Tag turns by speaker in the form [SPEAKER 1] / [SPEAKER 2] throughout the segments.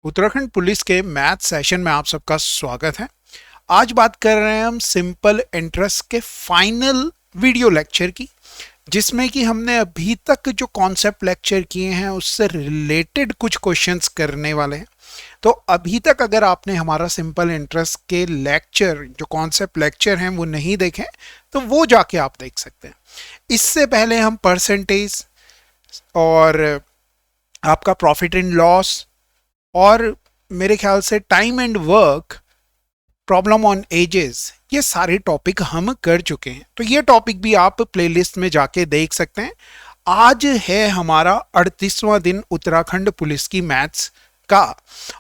[SPEAKER 1] Uttarakhand police के math session में आप सबका स्वागत है। आज बात कर रहे हैं हम सिंपल इंटरेस्ट के फाइनल वीडियो लेक्चर की, जिसमें कि हमने अभी तक जो कॉन्सेप्ट लेक्चर किए हैं उससे रिलेटेड कुछ क्वेश्चंस करने वाले हैं। तो अभी तक अगर आपने हमारा सिंपल इंटरेस्ट के लेक्चर जो कॉन्सेप्ट लेक्चर हैं वो नहीं देखे तो वो जाके आप देख सकते हैं। इससे पहले हम परसेंटेज और आपका प्रॉफिट एंड लॉस और मेरे ख्याल से time and work, problem on edges, ये सारे टॉपिक हम कर चुके हैं। तो ये टॉपिक भी आप प्लेलिस्ट में जाके देख सकते हैं। आज है हमारा 38वां दिन उत्तराखंड पुलिस की मैथ्स का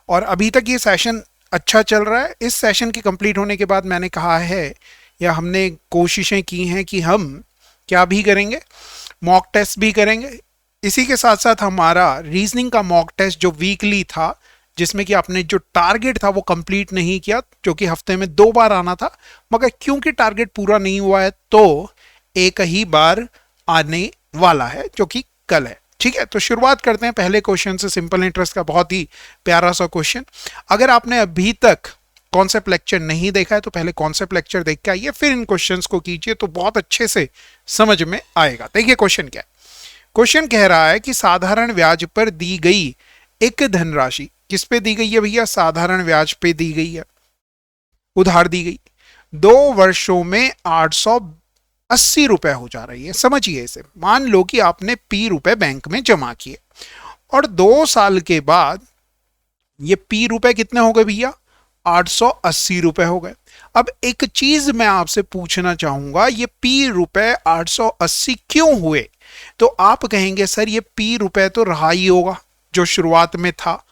[SPEAKER 1] और अभी तक ये सेशन अच्छा चल रहा है। इस सेशन के कंप्लीट होने के बाद मैंने कहा है या हमने कोशिशें की हैं कि हम क्या भी करेंगे, मॉक टेस्ट भी करेंगे। इसी के साथ साथ हमारा रीजनिंग का मॉक टेस्ट जो वीकली था, जिसमें कि आपने जो टारगेट था वो कंप्लीट नहीं किया, जो कि हफ्ते में 2 बार आना था, मगर क्योंकि टारगेट पूरा नहीं हुआ है तो एक ही बार आने वाला है, जो कि कल है। ठीक है, तो शुरुआत करते हैं पहले क्वेश्चन से। सिंपल इंटरेस्ट का बहुत ही प्यारा सा क्वेश्चन। अगर आपने अभी तक कॉन्सेप्ट लेक्चर नहीं देखा है तो पहले कॉन्सेप्ट लेक्चर देख के आइए, फिर इन क्वेश्चंस को कीजिए तो बहुत अच्छे से समझ में आएगा। देखिए क्वेश्चन क्या है। क्वेश्चन कह रहा है कि साधारण ब्याज पर दी गई एक धनराशि, किस पे दी गई है भैया? साधारण ब्याज पे दी गई है, उधार दी गई, 2 वर्षों में 880 रुपए हो जा रही है। समझिए इसे, मान लो कि आपने पी रुपए बैंक में जमा किए और 2 साल के बाद ये पी रुपए कितने हो गए भैया? 880 रुपए हो गए। अब एक चीज मैं आपसे पूछना चाहूंगा, ये पी रुपए 880 क्यों हुए? तो आप कहेंगे सर ये पी रुपए तो रहा ही होगा जो शुरुआत में था,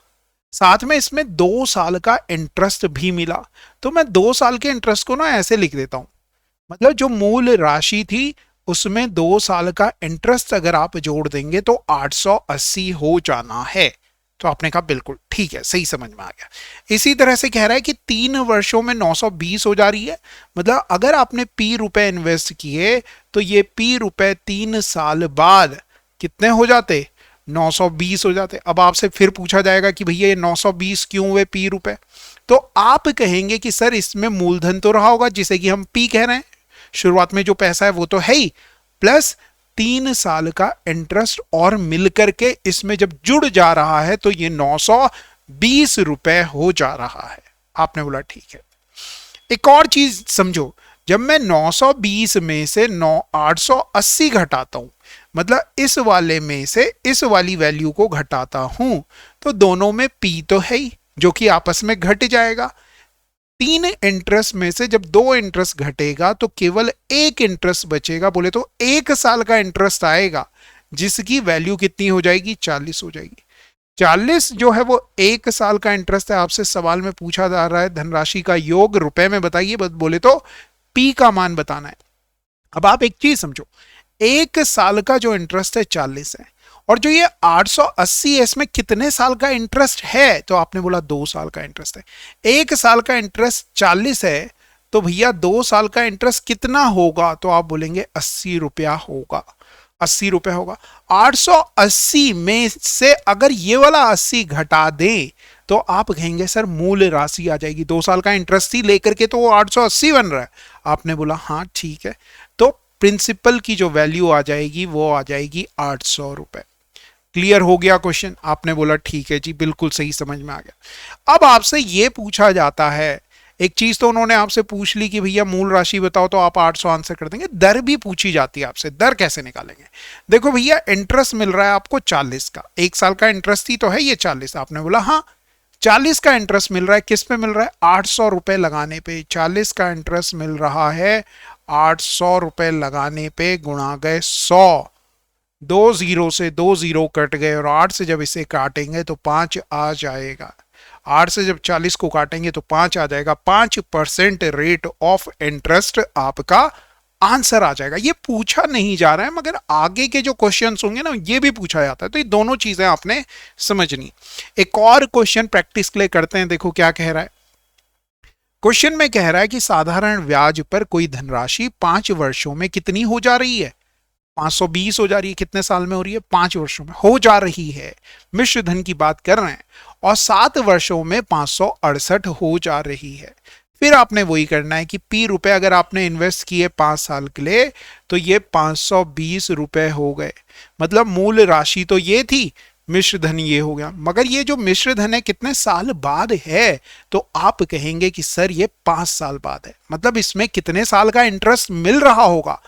[SPEAKER 1] साथ में इसमें 2 साल का इंटरेस्ट भी मिला। तो मैं 2 साल के इंटरेस्ट को ना ऐसे लिख देता हूं, मतलब जो मूल राशि थी उसमें 2 साल का इंटरेस्ट अगर आप जोड़ देंगे तो 880 हो जाना है। तो आपने कहा बिल्कुल ठीक है, सही समझ में आ गया। इसी तरह से कह रहा है कि 3 वर्षों में 920 हो जा रही है, मतलब अगर आपने पी रुपए इन्वेस्ट किए तो ये पी रुपए 3 साल बाद कितने हो जाते? 920 हो जाते। अब आपसे फिर पूछा जाएगा कि भैया ये 920 क्यों हुए पी रुपए? तो आप कहेंगे कि सर इसमें मूलधन तो रहा होगा जिसे कि हम पी कह रहे हैं, शुरुआत में जो पैसा है वो तो है ही, प्लस 3 साल का इंटरेस्ट और मिलकर के इसमें जब जुड़ जा रहा है तो ये 920 रुपए हो जा रहा है। आपने बोला ठीक है। एक और चीज समझो, जब मैं 920 में से 880 घटाता हूं, मतलब इस वाले में से इस वाली वैल्यू को घटाता हूं, तो दोनों में पी तो है ही जो कि आपस में घट जाएगा। 3 इंटरेस्ट में से जब 2 इंटरेस्ट घटेगा तो केवल एक इंटरेस्ट बचेगा, बोले तो 1 साल का इंटरेस्ट आएगा जिसकी वैल्यू कितनी हो जाएगी? 40 हो जाएगी। 40 जो है वो 1 साल का इंटरेस्ट है। आपसे सवाल में पूछा जा रहा है धनराशि का योग रुपए में बताइए, बोले तो पी का मान बताना है। अब आप एक चीज समझो, 1 साल का जो इंटरेस्ट है 40 है और जो ये 880 है इसमें कितने साल का इंटरेस्ट है? तो आपने बोला 2 साल का इंटरेस्ट है। 1 साल का इंटरेस्ट 40 है तो भैया 2 साल का इंटरेस्ट कितना होगा? तो आप बोलेंगे 80 रुपया होगा, 80 रुपए होगा। 880 में से अगर ये वाला 80 घटा दें तो आप कहेंगे सर मूल राशि आ जाएगी, 2 साल का इंटरेस्ट ही लेकर के तो वो 880 बन रहा है। आपने बोला हाँ ठीक है, तो प्रिंसिपल की जो वैल्यू आ जाएगी वो आ जाएगी 800 रुपए। क्लियर हो गया क्वेश्चन? आपने बोला ठीक है जी, बिल्कुल सही समझ में आ गया। अब आपसे ये पूछा जाता है, एक चीज तो उन्होंने आपसे पूछ ली कि भैया मूल राशि बताओ, तो आप 800 आंसर कर देंगे। दर भी पूछी जाती है आपसे, दर कैसे निकालेंगे? देखो भैया इंटरेस्ट मिल रहा है आपको 40 का, 1 साल का इंटरेस्ट ही तो है ये 40। आपने बोला हाँ 40 का इंटरेस्ट मिल रहा है, किस पे मिल रहा है? 800 रुपए लगाने पे। 40 का इंटरेस्ट मिल रहा है 800 रुपए लगाने पे, गुणा गए 100, 2 जीरो से 2 जीरो कट गए और 8 से जब इसे काटेंगे तो 5 आ जाएगा। 8 से जब 40 को काटेंगे तो 5 आ जाएगा। 5% रेट ऑफ इंटरेस्ट आपका आंसर आ जाएगा। ये पूछा नहीं जा रहा है मगर आगे के जो क्वेश्चंस होंगे ना ये भी पूछा जाता है, तो ये दोनों चीजें आपने समझनी। एक और क्वेश्चन प्रैक्टिस के लिए करते हैं। देखो क्या कह रहा है। क्वेश्चन में कह रहा है कि साधारण ब्याज पर कोई धनराशि 5 वर्षों में कितनी हो जा रही है? 520 हो जा रही है। कितने साल में हो रही है? 5 वर्षों में हो जा रही है। मिश्र धन की बात कर रहे हैं और 7 वर्षों में 568 हो जा रही है। फिर आपने वही करना है कि पी रुपए अगर आपने इन्वेस्ट किए 5 साल के लिए तो ये 520 रुपए हो गए। मतलब मूल राशि तो ये थी, मिश्र धन ये हो गया, मगर ये जो मिश्र धन है कितने साल बाद है, तो आप कहेंगे कि सर ये 5 साल बाद है। मतलब इसमें कितने साल का इंटरेस्ट मिल रहा होगा,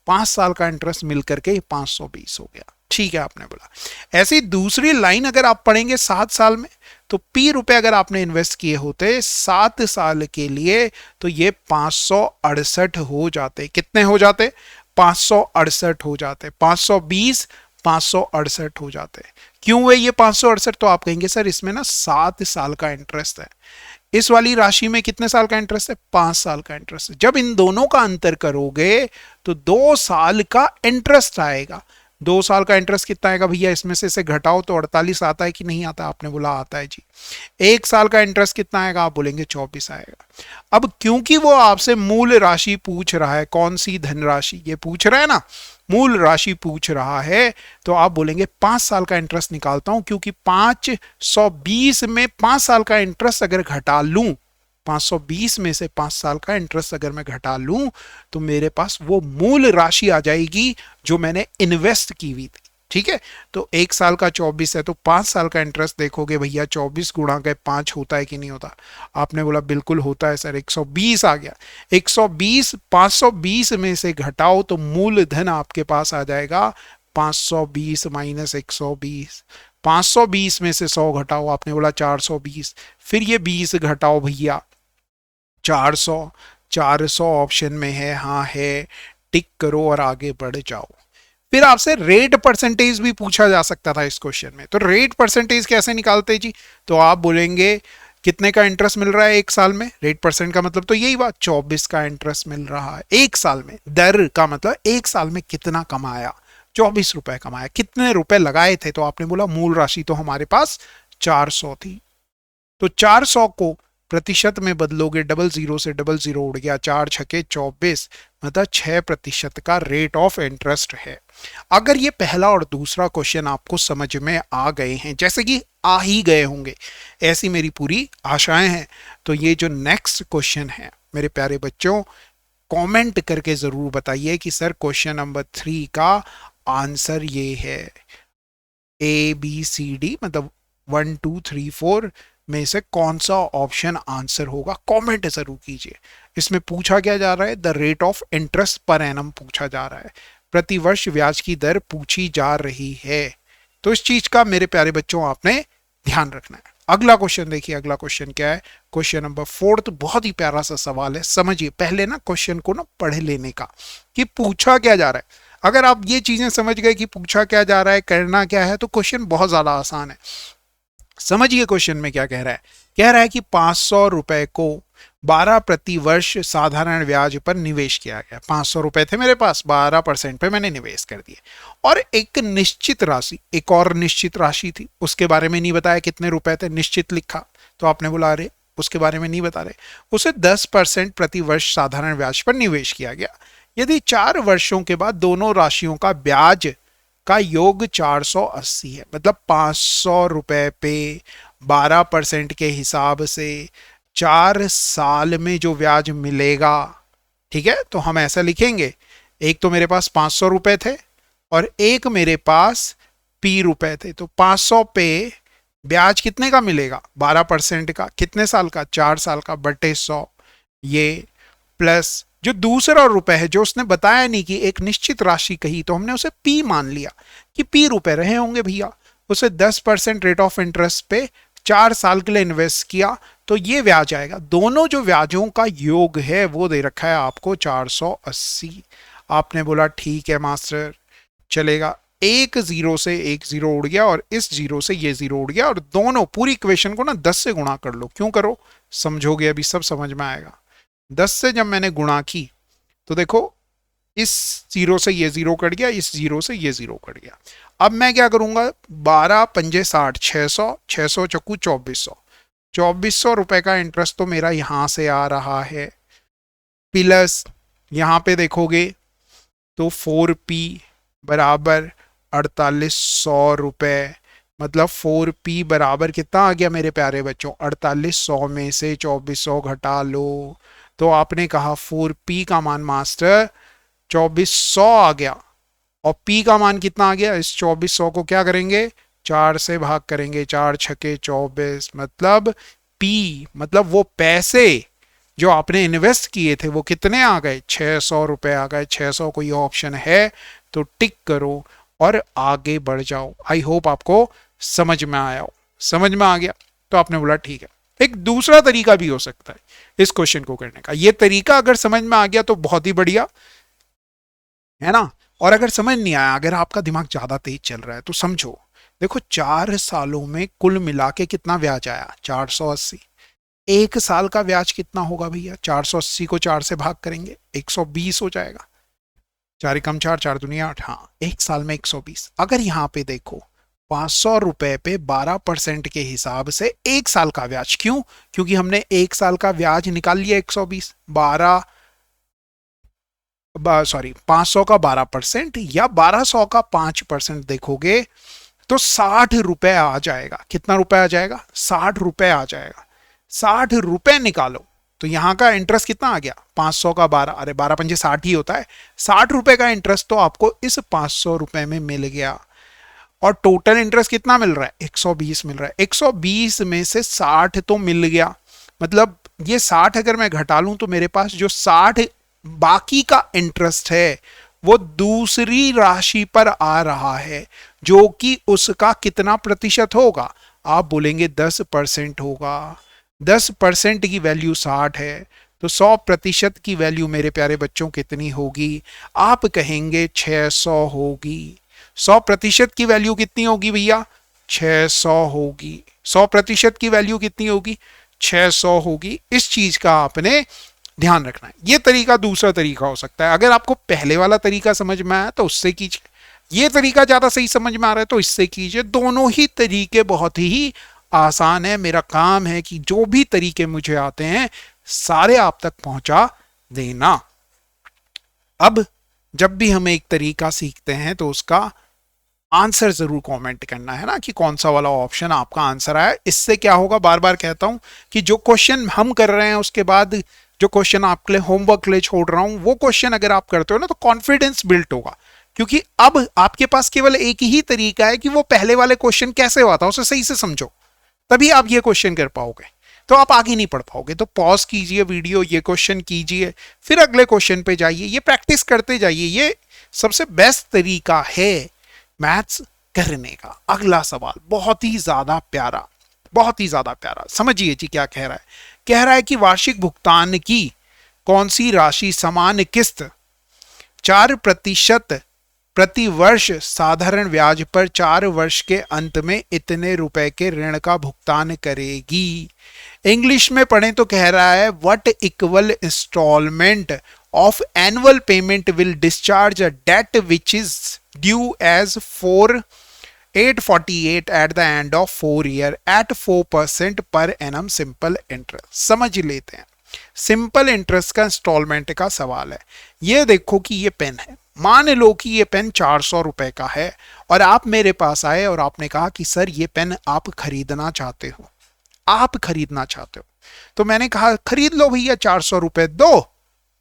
[SPEAKER 1] 5 साल का इंटरेस्ट मिल करके 520 हो गया। ठीक है, आपने बोला। ऐसी दूसरी लाइन अगर आप पढ़ेंगे 7 साल में, तो पी रुपए अगर आपने इन्वेस्ट किए होते 7 साल के लिए तो ये 568 हो जाते। कितने हो जाते? 568 हो जाते। 520 568 हो जाते। क्यों है ये 568? तो आप कहेंगे सर इसमें ना 7 साल का इंटरेस्ट है। इस वाली राशि में कितने साल का इंटरेस्ट है? 5 साल का इंटरेस्ट है। जब इन दोनों का अंतर करोगे तो 2 साल का इंटरेस्ट आएगा। 2 साल का इंटरेस्ट कितना आएगा भैया? इसमें से घटाओ तो 48 आता है कि नहीं आता? आपने बोला आता है जी। 1 साल का इंटरेस्ट कितना आएगा? आप बोलेंगे 24 आएगा। अब क्योंकि वो आपसे मूल राशि पूछ रहा है, कौन सी धनराशि ये पूछ रहा है ना, मूल राशि पूछ रहा है, तो आप बोलेंगे 5 साल का इंटरेस्ट निकालता हूं, क्योंकि 520 में 5 साल का इंटरेस्ट अगर घटा लूं, 520 में से 5 साल का इंटरेस्ट अगर मैं घटा लूं तो मेरे पास वो मूल राशि आ जाएगी जो मैंने इन्वेस्ट की हुई थी। ठीक है, तो 1 साल का 24 है तो 5 साल का इंटरेस्ट देखोगे भैया 24 गुणा के 5 होता है कि नहीं होता? आपने बोला बिल्कुल होता है सर, 120 आ गया। 120 520 में से घटाओ तो मूल धन आपके पास आ जाएगा 520 माइनस 120। 520 में से 100 घटाओ, आपने बोला 420। फिर ये 20 घटाओ भैया, 400। 400 ऑप्शन में है, हाँ है, टिक करो और आगे बढ़ जाओ। फिर आपसे रेट परसेंटेज भी पूछा जा सकता था इस क्वेश्चन में, तो रेट परसेंटेज कैसे निकालते जी? तो आप बोलेंगे कितने का इंटरेस्ट मिल रहा है 1 साल में? रेट परसेंट का मतलब तो यही बात, 24 का इंटरेस्ट मिल रहा है 1 साल में। दर का मतलब 1 साल में कितना कमाया? 24 रुपए कमाया। कितने रुपए लगाए थे? तो आपने बोला मूल राशि तो हमारे पास 400 थी, तो 400 को प्रतिशत में बदलोगे, डबल जीरो से डबल जीरो उड़ गया, 4 छके 24, मतलब 6% का रेट ऑफ इंटरेस्ट है। अगर ये पहला और दूसरा क्वेश्चन आपको समझ में आ गए हैं, जैसे कि आ ही गए होंगे, ऐसी मेरी पूरी आशाएं हैं, तो ये जो नेक्स्ट क्वेश्चन है मेरे प्यारे बच्चों, कमेंट करके जरूर बताइए कि सर क्वेश्चन नंबर 3 का आंसर ये है। ABCD मतलब 1 2 3 4 में से कौन सा ऑप्शन आंसर होगा? कमेंट जरूर कीजिए। इसमें पूछा क्या जा रहा है? The rate of interest per annum पूछा जा रहा है, प्रतिवर्ष ब्याज की दर पूछी जा रही है। तो इस चीज का मेरे प्यारे बच्चों आपने ध्यान रखना है। अगला क्वेश्चन देखिए, अगला क्वेश्चन क्या है? क्वेश्चन नंबर 4 बहुत ही प्यारा सा सवाल है, समझिए। पहले ना क्वेश्चन को ना पढ़ लेने का कि पूछा क्या जा रहा है। अगर आप ये चीजें समझ गए कि पूछा क्या जा रहा है, करना क्या है, तो क्वेश्चन बहुत ज्यादा आसान है। समझिए क्वेश्चन में क्या कह रहा है। कह रहा है कि 500 रुपए को 12 प्रति वर्ष साधारण ब्याज पर निवेश किया गया। 500 रुपए थे मेरे पास, 12% पे मैंने निवेश कर दिए, और एक निश्चित राशि, एक और निश्चित राशि थी, उसके बारे में नहीं बताया कितने रुपए थे, निश्चित लिखा। तो आपने बोला अरे उसके बारे में नहीं बता रहे, उसे 10% प्रति वर्ष साधारण ब्याज पर निवेश किया गया। यदि 4 वर्षों के बाद दोनों राशियों का ब्याज का योग 480 है, मतलब 500 रुपए पे 12% के हिसाब से 4 साल में जो ब्याज मिलेगा, ठीक है, तो हम ऐसा लिखेंगे, एक तो मेरे पास 500 रुपए थे और एक मेरे पास पी रुपए थे, तो 500 पे ब्याज कितने का मिलेगा? 12% का। कितने साल का? 4 साल का, बटे 100, ये प्लस जो दूसरा रुपए है, जो उसने बताया नहीं कि एक निश्चित राशि कही, तो हमने उसे पी मान लिया कि पी रुपए रहे होंगे भैया। उसे 10% रेट ऑफ इंटरेस्ट पे 4 साल के लिए इन्वेस्ट किया, तो ये ब्याज आएगा। दोनों जो ब्याजों का योग है वो दे रखा है आपको 480। आपने बोला ठीक है मास्टर, चलेगा। एक जीरो से एक जीरो उड़ गया और इस जीरो से ये जीरो उड़ गया, और दोनों पूरी इक्वेशन को ना 10 से गुणा कर लो। क्यों करो? समझोगे, अभी सब समझ में आएगा। 10 से जब मैंने गुणा की तो देखो इस जीरो से ये जीरो कट गया, इस जीरो से ये जीरो कट गया। अब मैं क्या करूंगा? 12 पंजे 60, 600, 600 चक्कू 2400, 2400 रुपए का इंटरेस्ट तो मेरा यहां से आ रहा है, प्लस यहां पे देखोगे तो 4p बराबर 4800 रुपए मतलब 4p बराबर कितना आ गया मेरे प्यारे बच्चों, 4800 में से 2400 घटा लो, तो आपने कहा 4p का मान मास्टर 2400 आ गया, और p का मान कितना आ गया, इस 2400 को क्या करेंगे, 4 से भाग करेंगे, 4 छके 24, मतलब p मतलब वो पैसे जो आपने इन्वेस्ट किए थे वो कितने आ गए, 600 रुपए आ गए। 600 कोई ऑप्शन है तो टिक करो और आगे बढ़ जाओ। आई होप आपको समझ में आया हो। समझ में आ गया तो आपने बोला ठीक है। एक दूसरा तरीका भी हो सकता है इस क्वेश्चन को करने का। ये तरीका अगर समझ में आ गया तो बहुत ही बढ़िया है ना। और अगर समझ नहीं आया, अगर आपका दिमाग ज्यादा तेज चल रहा है तो समझो, देखो 4 सालों में कुल मिला के कितना ब्याज आया, 480। एक साल का ब्याज कितना होगा भैया, 480 को 4 से भाग करेंगे 120 हो जाएगा। 4 एकम 4, 4 दूनी 8, हाँ एक साल में 120। अगर यहाँ पे देखो 500 रुपए पे 12% के हिसाब से एक साल का ब्याज, क्यों, क्योंकि हमने एक साल का ब्याज निकाल लिया 120, 500 का 12% या 1200 का 5% देखोगे तो 60 रुपए आ जाएगा। कितना रुपए आ जाएगा, 60 रुपए आ जाएगा। 60 रुपए निकालो तो यहां का इंटरेस्ट कितना आ गया, 500 का 12, अरे 12 पंजे 60 ही होता है। 60 रुपए का इंटरेस्ट तो आपको इस 500 रुपए में मिल गया, और टोटल इंटरेस्ट कितना मिल रहा है, 120 मिल रहा है। 120 में से 60 तो मिल गया, मतलब ये 60 अगर मैं घटा लूं तो मेरे पास जो 60 बाकी का इंटरेस्ट है वो दूसरी राशि पर आ रहा है, जो कि उसका कितना प्रतिशत होगा, आप बोलेंगे 10% होगा। 10% की वैल्यू 60 है, तो 100% की वैल्यू मेरे प्यारे बच्चों कितनी होगी, आप कहेंगे 600 होगी। 100% की वैल्यू कितनी होगी भैया, 600 होगी। 100% की वैल्यू कितनी होगी, 600 होगी। इस चीज का आपने ध्यान रखना है। ये तरीका दूसरा तरीका हो सकता है। अगर आपको पहले वाला तरीका समझ में आया तो उससे कीजिए, ये तरीका ज्यादा सही समझ में आ रहा है तो इससे कीजिए। दोनों ही तरीके बहुत ही आसान है। मेरा काम है कि जो भी तरीके मुझे आते हैं सारे आप तक पहुंचा देना। अब जब भी हम एक तरीका सीखते हैं तो उसका आंसर जरूर कमेंट करना है ना, कि कौन सा वाला ऑप्शन आपका आंसर आया। इससे क्या होगा, बार बार कहता हूं कि जो क्वेश्चन हम कर रहे हैं उसके बाद जो क्वेश्चन आपके लिए होमवर्क ले छोड़ रहा हूं, वो क्वेश्चन अगर आप करते हो ना तो कॉन्फिडेंस बिल्ड होगा, क्योंकि अब आपके पास केवल एक ही तरीका है कि वो पहले वाले क्वेश्चन कैसे हुआ था उसे सही से समझो, तभी आप ये क्वेश्चन कर पाओगे। तो आप आगे नहीं पढ़ पाओगे। तो पॉज कीजिए वीडियो, ये क्वेश्चन कीजिए, फिर अगले क्वेश्चन पे जाइए, ये प्रैक्टिस करते जाइए। ये सबसे बेस्ट तरीका है मैथ्स करने का। अगला सवाल बहुत ही ज्यादा प्यारा, बहुत ही ज्यादा प्यारा। समझिए जी क्या कह रहा है। कह रहा है कि वार्षिक भुगतान की कौन सी राशि समान किस्त 4% प्रति वर्ष साधारण ब्याज पर 4 वर्ष के अंत में इतने रुपए के ऋण का भुगतान करेगी। इंग्लिश में पढ़ें तो कह रहा है what equal installment of annual payment will discharge a debt which is due as 848 at the end of 4 year at 4% per annum simple interest. समझ लेते हैं। सिंपल इंटरेस्ट का इंस्टॉलमेंट का सवाल है। ये देखो कि ये पेन है, मान लो कि ये पेन 400 रुपए का है और आप मेरे पास आए और आपने कहा कि सर ये पेन आप खरीदना चाहते हो, आप खरीदना चाहते हो। तो मैंने कहा खरीद लो भैया, 400 रुपए दो,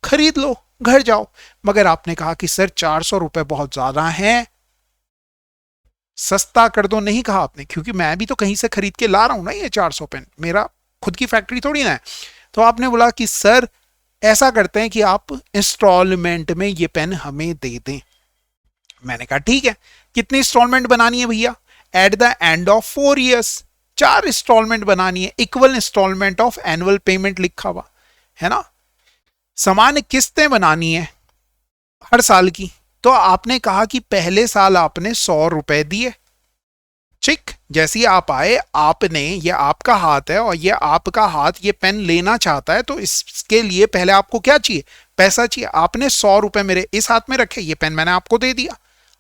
[SPEAKER 1] खरीद लो, घर जाओ। मगर आपने कहा कि सर 400 रुपए बहुत ज्यादा हैं, सस्ता कर दो। नहीं कहा आपने, क्योंकि मैं भी तो कहीं से खरीद के ला रहा हूं ना ये 400 पेन, मेरा खुद की फैक्ट्री थोड़ी ना है। तो आपने बोला कि सर ऐसा करते हैं कि आप इंस्टॉलमेंट में ये पेन हमें दे दें। मैंने कहा ठीक है, कितनी इंस्टॉलमेंट बनानी है भैया, at the end of 4 years 4 installment बनानी है, equal installment of annual payment लिखा हुआ है ना, समान किस्तें बनानी है हर साल की। तो आपने कहा कि पहले साल आपने 100 रुपए दिए, ठीक। जैसे ही आप आए, आपने, ये आपका हाथ है और ये आपका हाथ ये पेन लेना चाहता है, तो इसके लिए पहले आपको क्या चाहिए, पैसा चाहिए। आपने 100 रुपए मेरे इस हाथ में रखे, ये पेन मैंने आपको दे दिया।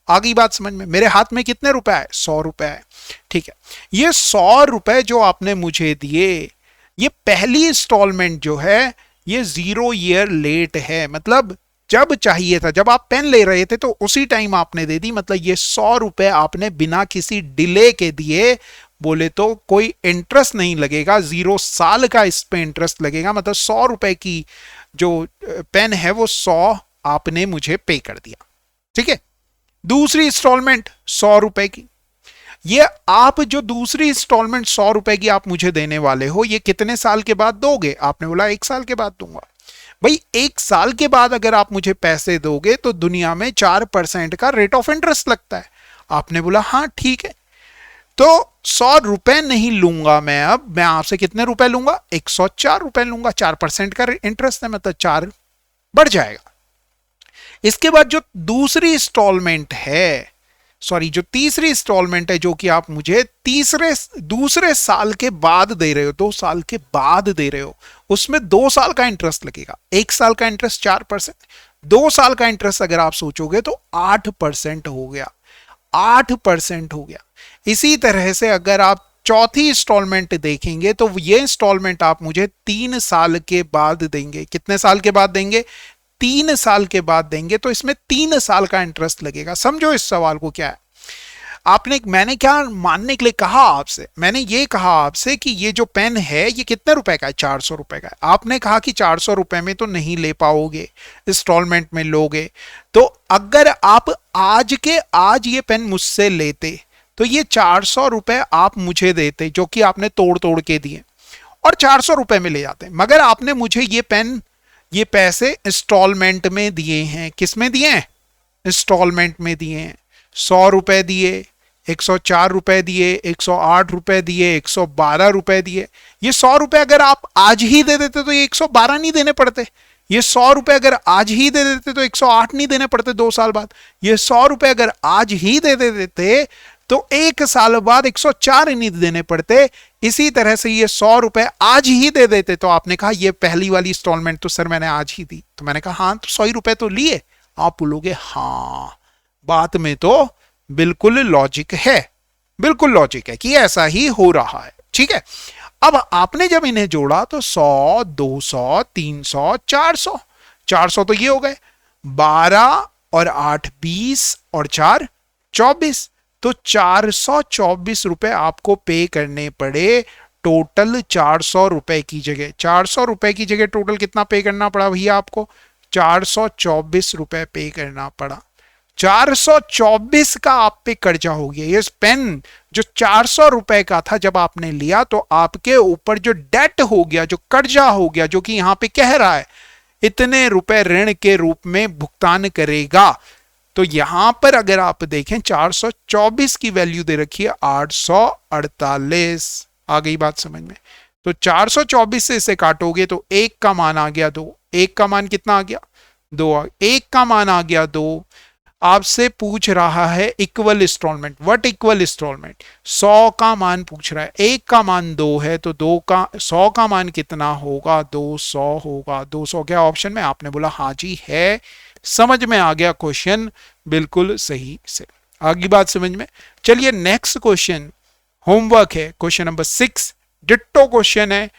[SPEAKER 1] आगे बात समझ में, मेरे हाथ में कितने रुपए आए, 100 रुपए आए, ठीक है। ये 100 रुपए जो आपने मुझे दिए, ये पहली इंस्टॉलमेंट जो है ये 0 ईयर लेट है, मतलब जब चाहिए था, जब आप पेन ले रहे थे तो उसी टाइम आपने दे दी, मतलब ये 100 रुपए आपने बिना किसी डिले के दिए। बोले तो कोई इंटरेस्ट नहीं लगेगा, 0 साल का इस पे इंटरेस्ट लगेगा, मतलब 100 रुपए की जो पेन है वो 100 आपने मुझे पे कर दिया। ठीक है, दूसरी इंस्टॉलमेंट 100 रुपए की, ये आप जो दूसरी इंस्टॉलमेंट 100 रुपए की आप मुझे देने वाले हो, ये कितने साल के बाद दोगे? आपने बोला 1 साल के बाद दूंगा। भाई 1 साल के बाद अगर आप मुझे पैसे दोगे तो दुनिया में 4% का रेट ऑफ इंटरेस्ट लगता है। आपने बोला हाँ ठीक है, तो 100 रुपए नहीं लूंगा मैं, अब मैं आपसे कितने रुपए लूंगा? 104 रुपए लूंगा। 4% का इंटरेस्ट है, मतलब 4 बढ़ जाएगा। इसके बाद जो दूसरी इंस्टॉलमेंट है, सॉरी जो तीसरी इंस्टॉलमेंट है, जो कि आप मुझे दूसरे साल के बाद दे रहे हो, 2 साल के बाद दे रहे हो, उसमें 2 साल का इंटरेस्ट लगेगा। 1 साल का इंटरेस्ट 4%, 2 साल का इंटरेस्ट अगर आप सोचोगे तो 8% हो गया, 8% हो गया। इसी तरह से अगर आप चौथी इंस्टॉलमेंट देखेंगे तो ये इंस्टॉलमेंट आप मुझे 3 साल के बाद देंगे। कितने साल के बाद देंगे? 3 साल के बाद देंगे, तो इसमें 3 साल का इंटरेस्ट लगेगा। समझो इस सवाल को क्या है। मैंने क्या मानने के लिए कहा आपसे? मैंने ये कहा आपसे कि ये जो पेन है ये कितने रुपए का है? 400 रुपए का है। आपने कहा कि 400 रुपए में तो नहीं ले पाओगे, इंस्टॉलमेंट में लोगे। तो अगर आप आज के आज ये पेन मुझसे लेते तो ये 400 रुपए आप मुझे देते, जो कि आपने तोड़ तोड़ के दिए, और 400 रुपए में ले जाते। मगर आपने मुझे ये पेन, ये पैसे इंस्टॉलमेंट में दिए हैं। किस में दिए हैं? इंस्टॉलमेंट में दिए हैं। 100 रुपए दिए, 104 रुपए दिए, 108 रुपए दिए, 112 रुपए दिए। ये 100 रुपए अगर आप आज ही दे देते तो ये 112 नहीं देने पड़ते। ये 100 रुपए अगर आज ही दे देते तो 108 नहीं देने पड़ते 2 साल बाद। ये 100 रुपए अगर आज ही दे देते तो 1 साल बाद 104 नहीं देने पड़ते। इसी तरह से ये 100 रुपए आज ही दे देते तो आपने कहा ये पहली वाली इंस्टॉलमेंट तो सर मैंने आज ही दी। तो मैंने कहा हाँ, तो 100 रुपए तो लिए। आप बोलोगे हाँ, बात में तो बिल्कुल लॉजिक है, बिल्कुल लॉजिक है कि ऐसा ही हो रहा है। ठीक है, अब आपने जब इन्हें जोड़ा तो 100, 200, 300, 400, 400 तो ये हो गए, 12 और 8 20 और 4 24, तो 424 रुपए आपको पे करने पड़े। टोटल 400 रुपए की जगह, 400 रुपए की जगह टोटल कितना पे करना पड़ा भैया आपको? 424 रुपए पे करना पड़ा। 424 का आप पे कर्जा हो गया। ये पेन जो 400 रुपए का था जब आपने लिया, तो आपके ऊपर जो डेट हो गया, जो कर्जा हो गया, जो कि यहां पे कह रहा है इतने रुपए ऋण के रूप में भुगतान करेगा। तो यहां पर अगर आप देखें 424 की वैल्यू दे रखी है 848। आ गई बात समझ में? तो 424 से इसे काटोगे तो 1 का मान आ गया 2, 1 का मान कितना आ गया? 2, 1 का मान आ गया 2। आपसे पूछ रहा है equal installment. What equal installment? 100 का मान पूछ रहा है, 1 का मान 2 है, तो 100 का मान कितना होगा? 200 होगा। 200 क्या ऑप्शन में? आपने बोला हाँ जी है, समझ में आ गया क्वेश्चन, बिल्कुल सही से। आगे बात समझ में? चलिए नेक्स्ट क्वेश्चन होमवर्क है, क्वेश्चन नंबर 6। डिट्टो क्वेश्चन है,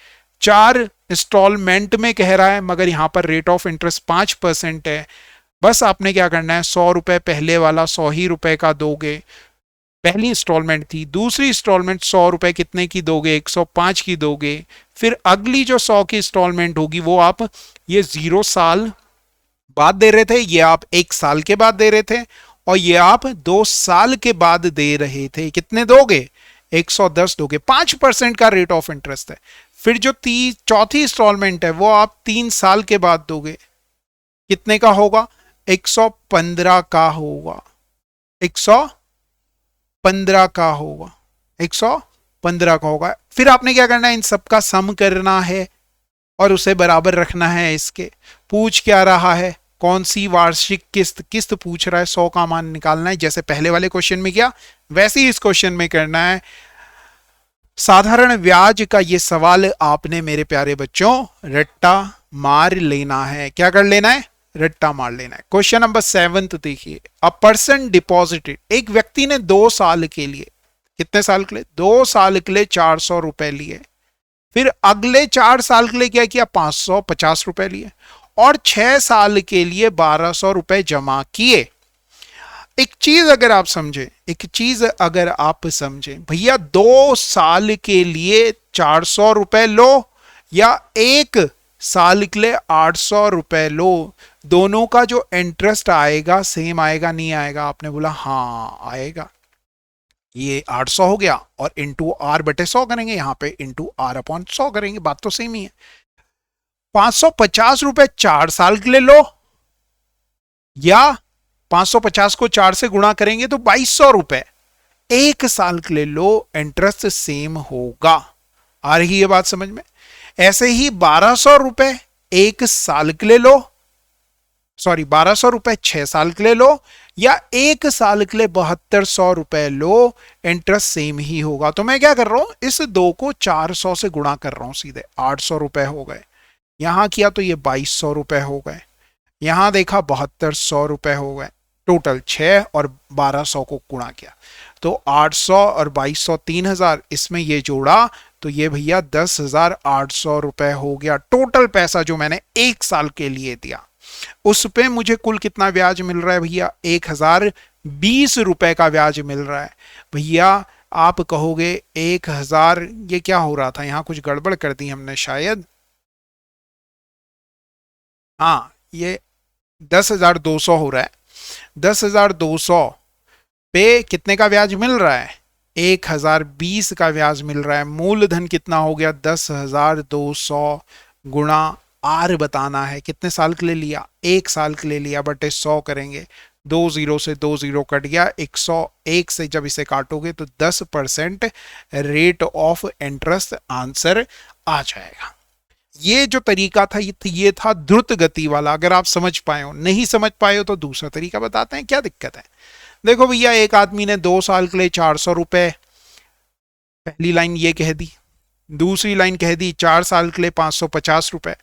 [SPEAKER 1] 4 इंस्टॉलमेंट में कह रहा है, मगर यहां पर रेट ऑफ इंटरेस्ट 5% है। बस आपने क्या करना है, 100 रुपए पहले वाला 100 ही रुपए का दोगे, पहली इंस्टॉलमेंट थी। दूसरी इंस्टॉलमेंट 100 रुपए कितने की दोगे? 105 की दोगे। फिर अगली जो 100 की इंस्टॉलमेंट होगी वो आप ये 0 साल बाद दे रहे थे, ये आप 1 साल के बाद दे रहे थे, और ये आप 2 साल के बाद दे रहे थे। कितने दोगे? 110 दोगे। 5% का रेट ऑफ इंटरेस्ट है। फिर जो चौथी इंस्टॉलमेंट है वो आप 3 साल के बाद दोगे। कितने का होगा? 115 का होगा, 115 का होगा, 115 का होगा। फिर आपने क्या करना है, इन सबका सम करना है और उसे बराबर रखना है इसके। पूछ क्या रहा है? कौन सी वार्षिक किस्त पूछ रहा है? 100 का मान निकालना है, जैसे पहले वाले क्वेश्चन में किया वैसे ही इस क्वेश्चन में करना है। साधारण ब्याज का ये सवाल आपने मेरे प्यारे बच्चों रट्टा मार लेना है। क्या कर लेना है? रट्टा मार लेना है। क्वेश्चन नंबर 7 देखिए, अ पर्सन डिपॉजिटेड, एक व्यक्ति ने 2 साल के लिए, कितने साल के लिए? 2 साल के लिए 400 रुपए लिए। फिर अगले 4 साल के लिए क्या किया? 550 रुपए लिए। और 6 साल के लिए 1200 रुपए जमा किए। एक चीज अगर आप समझे भैया, 2 साल के लिए 400 रुपए लो या 1 साल के लिए 800 रुपए लो, दोनों का जो इंटरेस्ट आएगा सेम आएगा नहीं आएगा? आपने बोला हाँ आएगा। ये 800 हो गया और इंटू आर बटे 100 करेंगे, यहां पे इंटू आर अपॉन 100 करेंगे, बात तो सेम ही है। 550 रुपए 4 साल के लिए लो या 550 को 4 से गुणा करेंगे तो 2200 रुपए 1 साल के लिए लो, इंटरेस्ट सेम होगा। आ रही है बात समझ में? ऐसे ही 1200 रुपए 1 साल के लिए लो, सॉरी 1200 रुपए 6 साल के लिए लो या 1 साल के लिए 7200 रुपए लो, इंटरेस्ट सेम ही होगा। तो मैं क्या कर रहा हूं, इस 2 को 400 से गुणा कर रहा हूं, सीधे 800 रुपए हो गए। यहां किया तो ये 2200 रुपए हो गए, यहां देखा 7200 रुपए हो गए। टोटल 6 और 1200 को गुणा किया तो 800 और 2200 3000, इसमें ये जोड़ा तो ये भैया 10,800 रुपए हो गया। टोटल पैसा जो मैंने 1 साल के लिए दिया, उस पे मुझे कुल कितना ब्याज मिल रहा है भैया? 1020 रुपए का ब्याज मिल रहा है। भैया आप कहोगे 1000, ये क्या हो रहा था, यहां कुछ गड़बड़ कर दी हमने शायद। हाँ, ये 10,200 हो रहा है। 10,200 पे कितने का ब्याज मिल रहा है? 1020 का ब्याज मिल रहा है। मूलधन कितना हो गया? 10,200 गुणा आर बताना है, कितने साल के लिए लिया? 1 साल के लिए लिया, बटे 100 करेंगे। 2 जीरो से 2 जीरो कट गया, 101 से जब इसे काटोगे तो 10% रेट ऑफ इंटरेस्ट आंसर आ जाएगा। ये जो तरीका था ये था द्रुत गति वाला। अगर आप समझ पाए हो, नहीं समझ पाए हो तो दूसरा तरीका बताते हैं, क्या दिक्कत है। देखो भैया, एक आदमी ने 2 साल के लिए 400 रुपए, पहली लाइन ये कह दी, दूसरी लाइन कह दी 4 साल के लिए 550 रुपए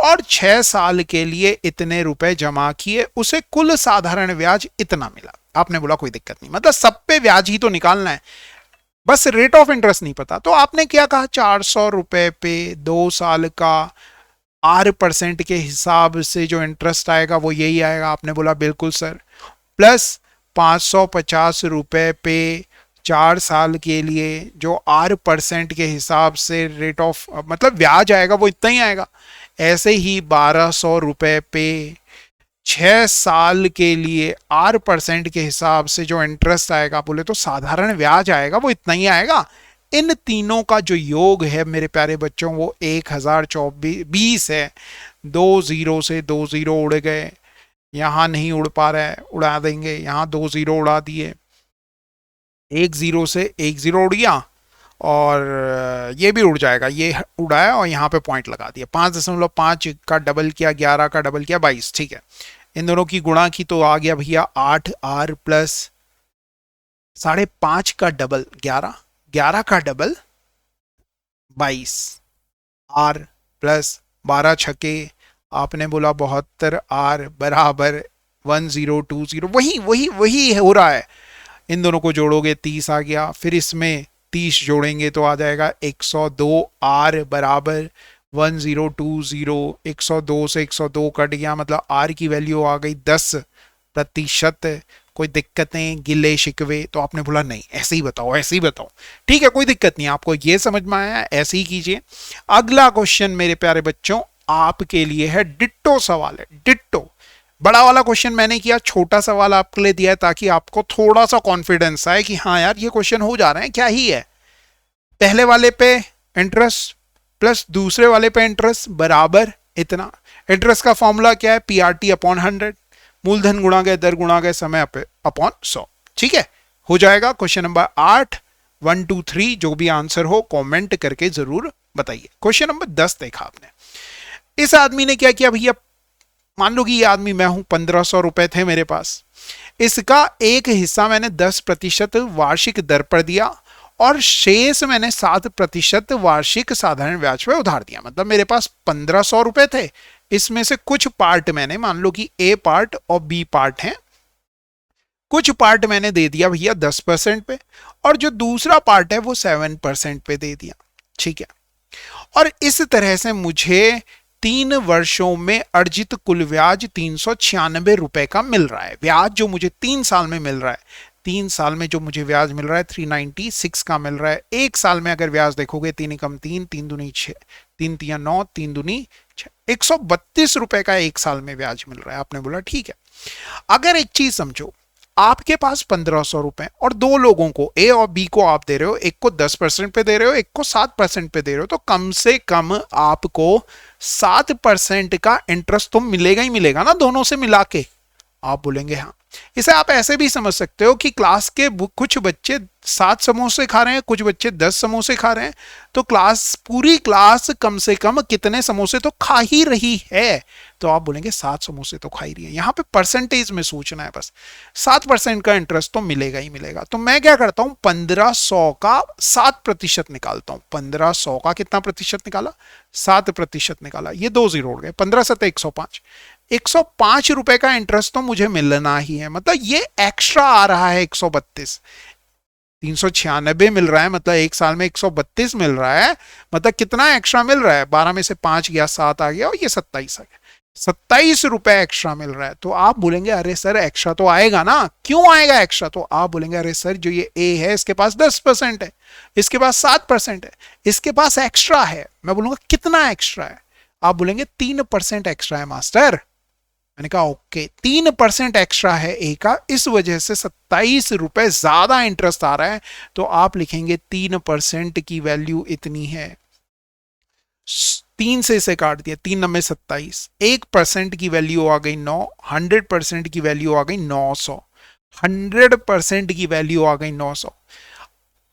[SPEAKER 1] और 6 साल के लिए इतने रुपए जमा किए, उसे कुल साधारण ब्याज इतना मिला। आपने बोला कोई दिक्कत नहीं, मतलब सब पे ब्याज ही तो निकालना है, बस रेट ऑफ इंटरेस्ट नहीं पता। तो आपने क्या कहा, 400 रुपए पे 2 साल का 8% के हिसाब से जो इंटरेस्ट आएगा वो यही आएगा। आपने बोला बिल्कुल सर। प्लस 550 रुपए पे 4 साल के लिए जो 8% के हिसाब से रेट ऑफ मतलब ब्याज आएगा वो इतना ही आएगा। ऐसे ही 1200 रुपए पे 6 साल के लिए 8% के हिसाब से जो इंटरेस्ट आएगा, बोले तो साधारण ब्याज आएगा वो इतना ही आएगा। इन तीनों का जो योग है मेरे प्यारे बच्चों वो 1024 है। 2 जीरो से 2 जीरो उड़ गए, यहां नहीं उड़ पा रहा है, उड़ा देंगे, यहां 2 जीरो उड़ा दिए, 1 जीरो से 1 जीरो उड़ गया और ये भी उड़ जाएगा, ये उड़ाया और यहाँ पे पॉइंट लगा दिया। 5.5 का डबल किया, 11 का डबल किया 22, ठीक है। इन दोनों की गुणा की तो आ गया भैया 8R प्लस 5.5 का डबल 11, 11 का डबल 22, R प्लस 12 छके आपने बोला 72, R बराबर 1020। वही हो रहा है। इन दोनों को जोड़ोगे 30 आ गया, फिर इसमें 30 जोड़ेंगे तो आ जाएगा 102, R बराबर 1020। 102 से 102 कट गया, मतलब R की वैल्यू आ गई 10%। कोई दिक्कतें, गिले शिकवे? तो आपने बोला नहीं, ऐसे ही बताओ, ऐसे ही बताओ। ठीक है, कोई दिक्कत नहीं, आपको ये समझ में आया, ऐसे ही कीजिए। अगला क्वेश्चन मेरे प्यारे बच्चों आपके लिए है, डिट्टो सवाल है, डिट्टो। बड़ा वाला क्वेश्चन मैंने किया, छोटा सवाल आपके लिए दिया है ताकि आपको थोड़ा सा कॉन्फिडेंस आए कि हाँ यार ये क्वेश्चन हो जा रहे हैं, क्या ही है। पहले वाले पे इंटरेस्ट प्लस दूसरे वाले पे इंटरेस्ट बराबर इतना। इंटरेस्ट का फॉर्मूला क्या है? PRT अपॉन 100, मूलधन गुणा गए दर गुणा गए समय अपॉन 100। ठीक है, हो जाएगा। क्वेश्चन नंबर 8, 1 2 3 जो भी आंसर हो कमेंट करके जरूर बताइए। क्वेश्चन नंबर 10 देखा आपने। इस आदमी ने क्या किया भैया, मान लो कि ये आदमी मैं हूं, 1500 रुपए थे मेरे पास, इसका एक हिस्सा मैंने 10% वार्षिक दर पर दिया और शेष मैंने 7% वार्षिक साधारण ब्याज पर उधार दिया। मतलब मेरे पास 1500 रुपए थे, इसमें से कुछ पार्ट मैंने, मान लो कि A पार्ट और B पार्ट है, कुछ पार्ट मैंने दे दिया भैया 10% पे और जो दूसरा पार्ट है वो 7% पे दे दिया। ठीक है, और इस तरह से मुझे 3 वर्षों में अर्जित कुल ब्याज 396 रुपए का मिल रहा है। ब्याज जो मुझे 3 साल में मिल रहा है, 3 साल में जो मुझे ब्याज मिल रहा है 396 का मिल रहा है। एक साल में अगर ब्याज देखोगे 3 एकम 3, 3 दूनी 6, 3 तिया 9, 3 दूनी 6, 132 रुपए का एक साल में ब्याज मिल रहा है। आपने बोला ठीक है। अगर एक चीज समझो, आपके पास 1500 रुपए और दो लोगों को, ए और बी को आप दे रहे हो, एक को 10% पे दे रहे हो, एक को 7% पे दे रहे हो, तो कम से कम आपको 7% का इंटरेस्ट तो मिलेगा ही मिलेगा ना, दोनों से मिला के। आप बोलेंगे हाँ। इसे आप ऐसे भी समझ सकते हो कि क्लास के कुछ बच्चे 7 समोसे खा रहे हैं, कुछ बच्चे 10 समोसे खा रहे हैं, तो पूरी क्लास कम से कम कितने समोसे तो खा ही रही है। तो आप बोलेंगे 7 समोसे तो खा ही रही है। यहां पे परसेंटेज में सोचना है बस। 7% का इंटरेस्ट तो मिलेगा ही मिलेगा। तो मैं क्या करता हूं, 1500 का 7% निकालता हूं। 1500 का कितना प्रतिशत निकाला, 7% निकाला। ये 2 जीरो उड़ गए, 15 7 105। 105 रुपए का इंटरेस्ट तो मुझे मिलना ही है। मतलब ये एक्स्ट्रा आ रहा है 132, 396 मिल रहा है, मतलब एक साल में 132 मिल रहा है। मतलब कितना एक्स्ट्रा मिल रहा है, 12 में से 5 गया, 7 आ गया और ये 27 आ गया। 27 रुपए एक्स्ट्रा मिल रहा है। तो आप बोलेंगे अरे सर एक्स्ट्रा तो आएगा ना, क्यों आएगा एक्स्ट्रा? तो आप बोलेंगे अरे सर जो ये ए है इसके पास 10% है, इसके पास 7% है, इसके पास एक्स्ट्रा है। मैं बोलूंगा कितना एक्स्ट्रा है? आप बोलेंगे 3% एक्स्ट्रा है मास्टर। मैंने कहा ओके, 3% एक्स्ट्रा है ए का, इस वजह से 27 रुपए ज्यादा इंटरेस्ट आ रहा है। तो आप लिखेंगे 3% की वैल्यू इतनी है। 3 से इसे काट दिया, 3 9 27, 1% की वैल्यू आ गई 9, 100% की वैल्यू आ गई 900, 100% की वैल्यू आ गई 900।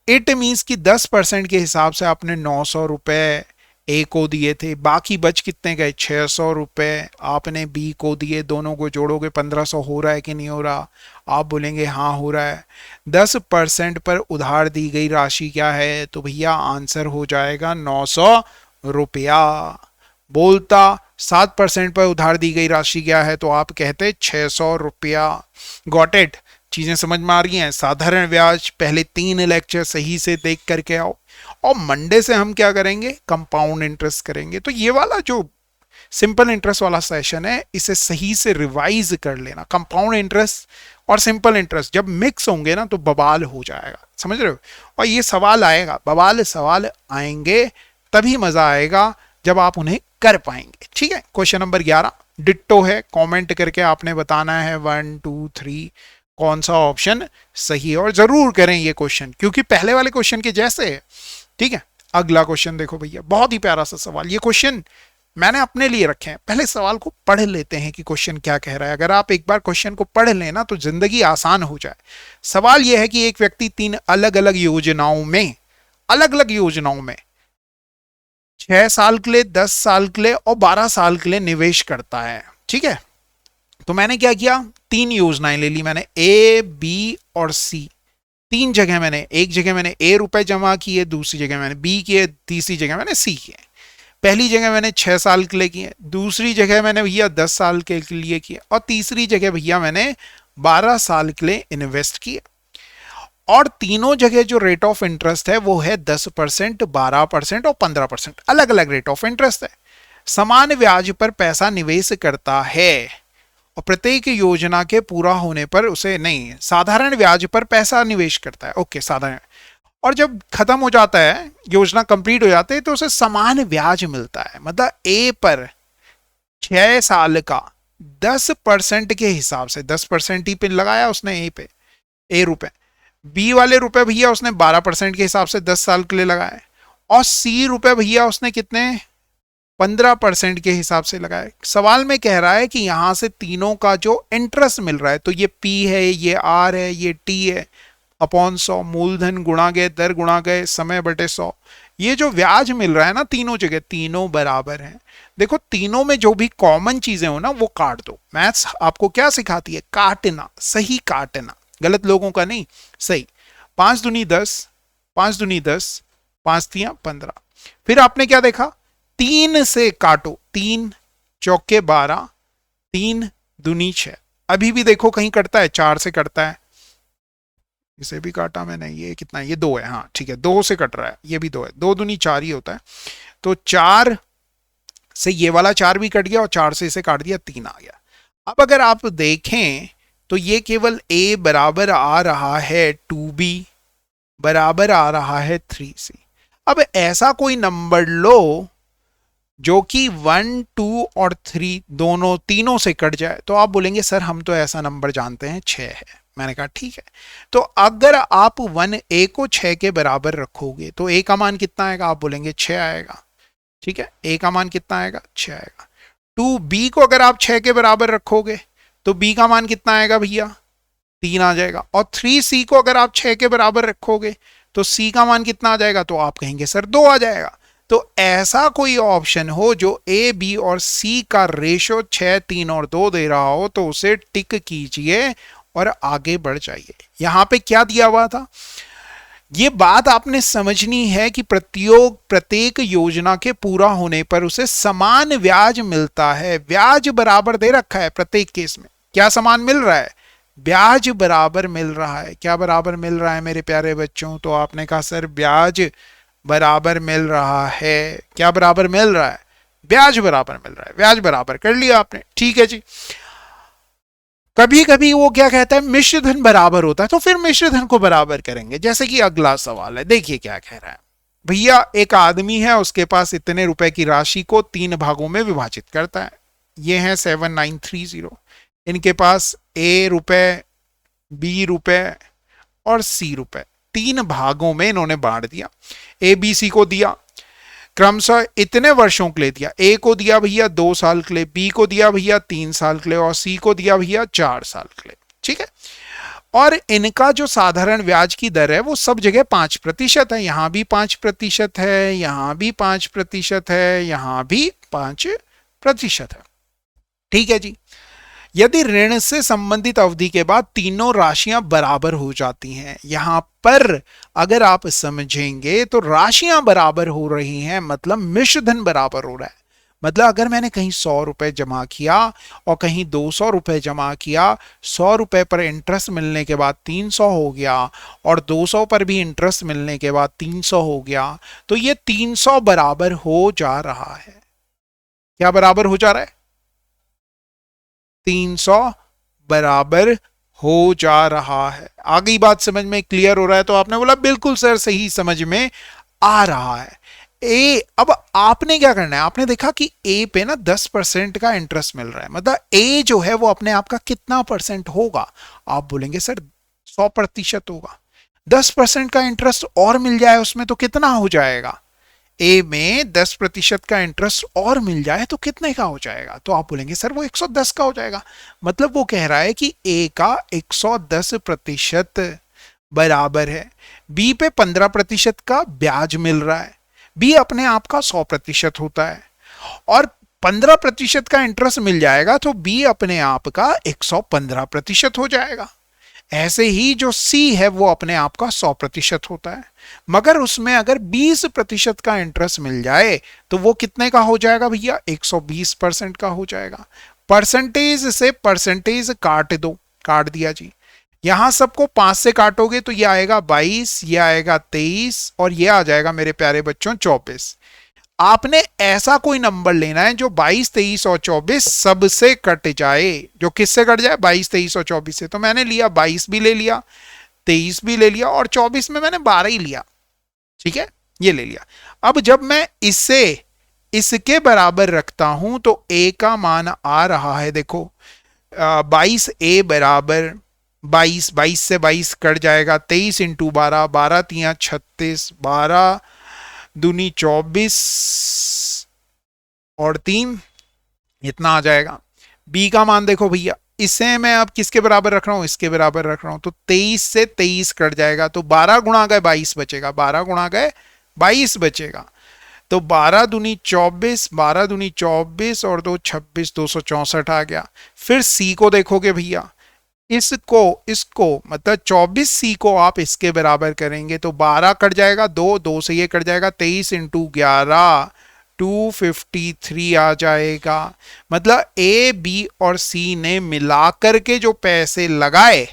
[SPEAKER 1] इट मीन्स कि 10% के हिसाब से आपने 900 रुपए ए को दिए थे, बाकी बच कितने गए, 600 रुपए आपने बी को दिए। दोनों को जोड़ोगे 1500 हो रहा है कि नहीं हो रहा? आप बोलेंगे हाँ हो रहा है। 10% पर उधार दी गई राशि क्या है? तो भैया आंसर हो जाएगा 900 रुपया। बोलता 7% पर उधार दी गई राशि क्या है? तो आप कहते 600 रुपया। Got it? चीजें समझ में आ रही हैं? साधारण ब्याज पहले 3 लेक्चर सही से देख करके आओ, और मंडे से हम क्या करेंगे, कंपाउंड इंटरेस्ट करेंगे। तो ये वाला जो सिंपल इंटरेस्ट वाला सेशन है, इसे सही से रिवाइज कर लेना। कंपाउंड इंटरेस्ट और सिंपल इंटरेस्ट जब मिक्स होंगे ना तो बवाल हो जाएगा, समझ रहे हो? और ये सवाल आएगा, बवाल सवाल आएंगे, तभी मजा आएगा जब आप उन्हें कर पाएंगे। ठीक है। क्वेश्चन नंबर 11 डिट्टो है, कमेंट करके आपने बताना है 1 2 3 कौन सा ऑप्शन सही है, और जरूर करें ये क्वेश्चन क्योंकि पहले वाले क्वेश्चन के जैसे है। ठीक है। अगला क्वेश्चन देखो भैया, बहुत ही प्यारा सा सवाल। ये क्वेश्चन मैंने अपने लिए रखे हैं। पहले सवाल को पढ़ लेते हैं कि क्वेश्चन क्या कह रहा है। अगर आप एक बार क्वेश्चन को पढ़ लेना तो जिंदगी आसान हो जाए। सवाल यह है कि एक व्यक्ति 3 अलग अलग योजनाओं में 6 साल के लिए, 10 साल के लिए और 12 साल के लिए निवेश करता है। ठीक है। तो मैंने क्या किया, 3 योजनाएं ले ली मैंने, ए बी और सी। 3 जगह मैंने, एक जगह मैंने ए रुपए जमा किए, दूसरी जगह मैंने बी किए, तीसरी जगह मैंने सी किए। पहली जगह मैंने 6 साल के लिए किए, दूसरी जगह मैंने भैया 10 साल के लिए किए, और तीसरी जगह भैया मैंने 12 साल के लिए इन्वेस्ट किए। और तीनों जगह जो रेट ऑफ इंटरेस्ट है वो है 10%, 12% और 15%। अलग अलग रेट ऑफ इंटरेस्ट है। समान ब्याज पर पैसा निवेश करता है और प्रत्येक योजना के पूरा होने पर उसे, नहीं, साधारण ब्याज पर पैसा निवेश करता है। ओके, साधारण। और जब खत्म हो जाता है, योजना कंप्लीट हो जाती है, तो उसे समान ब्याज मिलता है। मतलब ए पर 6 साल का 10% के हिसाब से, 10% ही पे लगाया उसने ए पे, ए रुपए। बी वाले रुपए भैया उसने 12% के हिसाब से 10 साल के लिए लगाए, और सी रुपए भैया उसने कितने, 15% के हिसाब से लगाए। सवाल में कह रहा है कि यहां से तीनों का जो इंटरेस्ट मिल रहा है, तो ये P है, ये R है, ये T है, अपॉन 100, मूलधन गुणा गए दर गुणा गए समय बटे 100। ये जो ब्याज मिल रहा है ना तीनों जगह, तीनों बराबर हैं। देखो तीनों में जो भी कॉमन चीजें हो ना वो काट दो। मैथ्स आपको क्या सिखाती है, काटना, सही काटना, गलत लोगों का नहीं, सही। 5 दूनी 10, 5 दूनी 10, 5 तियां 15। फिर आपने क्या देखा, 3 से काटो, 3 चौके 12, 3 दूनी 6। अभी भी देखो कहीं कटता है, 4 से कटता है, इसे भी काटा मैंने, ये कितना है, ये 2 है, हाँ ठीक है, 2 से कट रहा है, ये भी 2 है, 2 दूनी 4 ही होता है। तो 4 से ये वाला 4 भी कट गया और 4 से इसे काट दिया, 3 आ गया। अब अगर आप देखें तो ये केवल a बराबर आ रहा है 2b बराबर आ रहा है 3c। अब ऐसा कोई नंबर लो जो कि 1, 2 और 3 दोनों तीनों से कट जाए, तो आप बोलेंगे सर हम तो ऐसा नंबर जानते हैं 6 है। मैंने कहा ठीक है, तो अगर आप 1a को 6 के बराबर रखोगे तो a का मान कितना आएगा, आप बोलेंगे 6 आएगा। ठीक है, a का मान कितना आएगा, 6 आएगा। 2b को अगर आप 6 के बराबर रखोगे तो b का मान कितना आएगा भैया, 3 आ जाएगा। और 3c को अगर आप 6 के बराबर रखोगे तो c का मान कितना आ जाएगा, तो आप कहेंगे सर 2 आ जाएगा। तो ऐसा कोई ऑप्शन हो जो a, b और c का रेशो 6, 3 और 2 दे रहा हो तो उसे टिक कीजिए और आगे बढ़ जाइए। यहां पे क्या दिया हुआ था, ये बात आपने समझनी है कि प्रत्येक योजना के पूरा होने पर उसे समान ब्याज मिलता है। ब्याज बराबर दे रखा है प्रत्येक केस में। क्या समान मिल रहा है, ब्याज बराबर मिल रहा है। क्या बराबर मिल रहा है मेरे प्यारे बच्चों, तो आपने कहा सर ब्याज बराबर मिल रहा है। क्या बराबर मिल रहा है, ब्याज बराबर मिल रहा है। ब्याज बराबर कर लिया आपने, ठीक है जी। कभी कभी वो क्या कहता है मिश्र धन बराबर होता है, तो फिर मिश्र धन को बराबर करेंगे। जैसे कि अगला सवाल है, देखिए क्या कह रहा है। भैया एक आदमी है, उसके पास इतने रुपए की राशि को 3 भागों में विभाजित करता है। ये है 7930। इनके पास ए रुपए, बी रुपए और सी रुपए 3 भागों में इन्होंने बांट दिया। ए बी सी को दिया क्रमशः इतने वर्षों के लिए दिया। ए को दिया भैया 2 साल के लिए, बी को दिया भैया 3 साल के लिए और सी को दिया भैया 4 साल के लिए। ठीक है, और इनका जो साधारण ब्याज की दर है वो सब जगह 5% है। यहां भी 5% है, यहां भी 5% है, यहां भी 5% है। ठीक है जी। यदि ऋण से संबंधित अवधि के बाद तीनों राशियां बराबर हो जाती हैं, यहां पर अगर आप समझेंगे तो राशियां बराबर हो रही हैं, मतलब मिश्र धन बराबर हो रहा है। मतलब अगर मैंने कहीं 100 रुपए जमा किया और कहीं 200 रुपए जमा किया, 100 रुपए पर इंटरेस्ट मिलने के बाद 300 हो गया और 200 पर भी इंटरेस्ट मिलने के बाद 300 हो गया, तो ये 300 बराबर हो जा रहा है। क्या बराबर हो जा रहा है, 300 बराबर हो जा रहा है। आगे बात समझ में क्लियर हो रहा है, तो आपने बोला बिल्कुल सर सही समझ में आ रहा है। ए, अब आपने क्या करना है, आपने देखा कि ए पे ना 10% का इंटरेस्ट मिल रहा है, मतलब ए जो है वो अपने आप का कितना परसेंट होगा, आप बोलेंगे सर 100% होगा। 10% का इंटरेस्ट और मिल जाए उसमें तो कितना हो जाएगा, ए में 10% का इंटरेस्ट और मिल जाए तो कितने का हो जाएगा, तो आप बोलेंगे सर वो 110 का हो जाएगा। मतलब वो कह रहा है कि ए का 110% बराबर है। बी पे 15% का ब्याज मिल रहा है, बी अपने आप का 100% होता है, और 15% का इंटरेस्ट मिल जाएगा तो बी अपने आप का 115% हो जाएगा। ऐसे ही जो C है वो अपने आप का 100% होता है, मगर उसमें अगर 20% का इंटरेस्ट मिल जाए तो वो कितने का हो जाएगा भैया, 120% का हो जाएगा। परसेंटेज से परसेंटेज काट दो, काट दिया जी। यहां सबको 5 से काटोगे तो ये आएगा 22, ये आएगा 23 और ये आ जाएगा मेरे प्यारे बच्चों 24। आपने ऐसा कोई नंबर लेना है जो 22, 23 और 24 सबसे कट जाए। जो किससे कट जाए, 22, 23 और 24 से। तो मैंने लिया 22 भी ले लिया, 23 भी ले लिया और 24 में मैंने 12 ही लिया। ठीक है, ये ले लिया। अब जब मैं इसे इसके बराबर रखता हूं तो ए का मान आ रहा है, देखो 22 ए बराबर 22, 22 से 22 कट जाएगा, 23 इंटू 12, 12 तिया 36, 12 दूनी 24 और 3 इतना आ जाएगा। बी का मान देखो भैया, इसे मैं अब किसके बराबर रख रहा हूं, इसके बराबर रख रहा हूं, तो 23 से 23 कट जाएगा तो 12 गुणा गए 22 बचेगा, 12 गुणा गए 22 बचेगा। तो 12 दूनी 24, 12 दूनी 24 और 2 26, 264 आ गया। फिर सी को देखोगे भैया, इसको मतलब 24C को आप इसके बराबर करेंगे तो 12 कट जाएगा, 2 से ये कट जाएगा, 23 इंटू 11 253 आ जाएगा। मतलब ए, बी और सी ने मिलाकर के जो पैसे लगाए